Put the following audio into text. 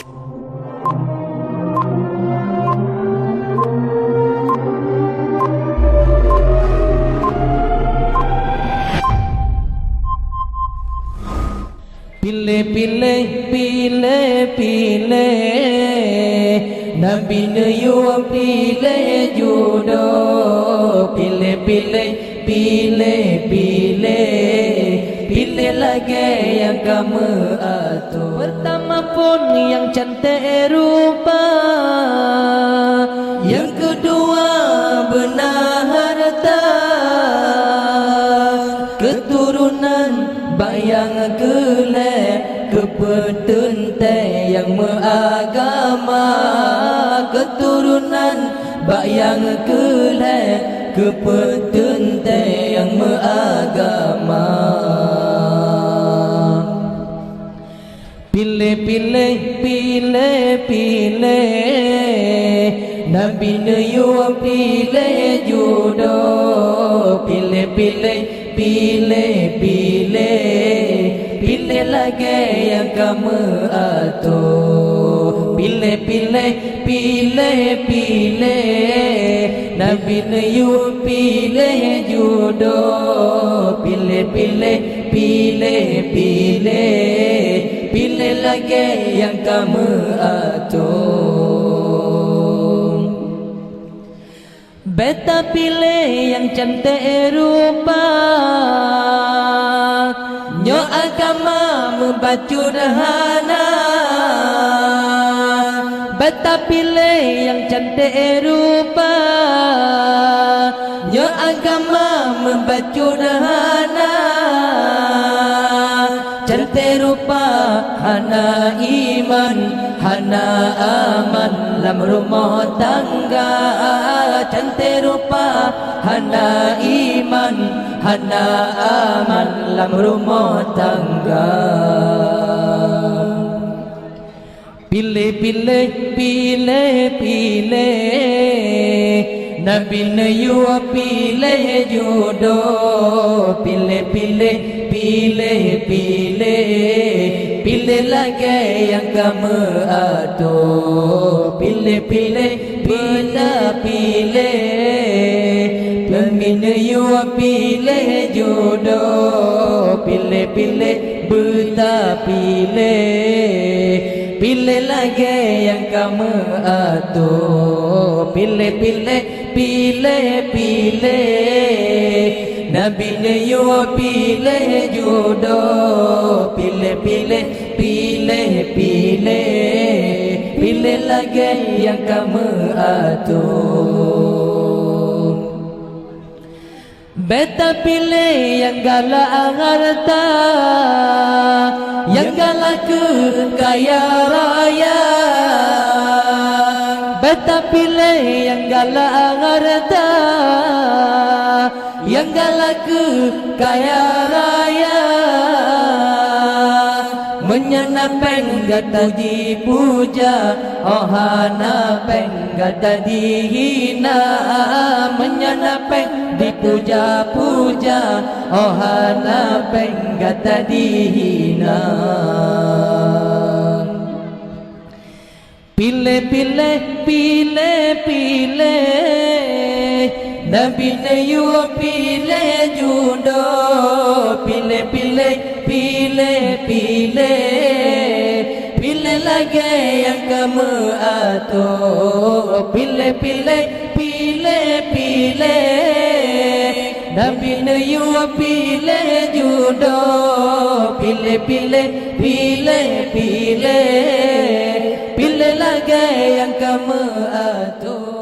Pileh, pileh, pileh, pileh, Nabi Nuyuh pileh judo. Pileh, pileh, pileh, pileh, pilih lagi yang kamu atur. Pertama pun yang cantik rupa, yang kedua benar harta, keturunan bayang gelap, kepetentai yang beragama, keturunan bayang gelap, kepetentai yang beragama. Pilih, pilih, pilih, pilih, Nabi Nuyuh pilih judo. Pilih, pilih, pilih, pilih, pilih lagi yang kamu atur. Pilih, pilih, pilih, pilih, Nabi Nuyuh pilih judo. Pilih, pilih, pilih, pilih, pilih lagi yang kamu atur. Beta pilih yang cantik rupa, nyo agama membaca dahana. Beta pilih yang cantik rupa, nyo agama membaca dahana. Cantik rupa hana iman, hana aman dalam rumah tangga. Cantik rupa hana iman, hana aman dalam rumah tangga. Pilih, pilih, pilih, pilih, Nabi Nuyuh pilih judo. Pilih, pilih, pilih, pilih, pilih lagi yang kamu atur. Pilih, pilih, pilih, pilih, Nabi Nuyuh pilih judo. Pilih, pilih, beta pilih, pilih lagi yang kamu atur. Pilih, pilih, pilih, pilih, Nabi Nuyuh pilih judo. Pilih, pilih, pilih, pilih, pilih lagi yang kamu atur. Beta pilih yang galak harta, yang galak kaya raya. Beta pilih yang galak harta, yang galak kaya raya. Menyenapeng gata dipuja, ohana peng gata dihina. Menyenapeng dipuja-puja, ohana peng gata dihina. Pilih, pilih, pilih, pilih, Nabi Nuyuh pilih judo. Pilih, pilih, pilih, pilih, pilih lagi yang kamu atur. Pilih, pilih, pilih, pilih, Nabi Nuyuh pilih judo. Pilih, pilih, pilih, pilih, pilih lagi yang kamu atur.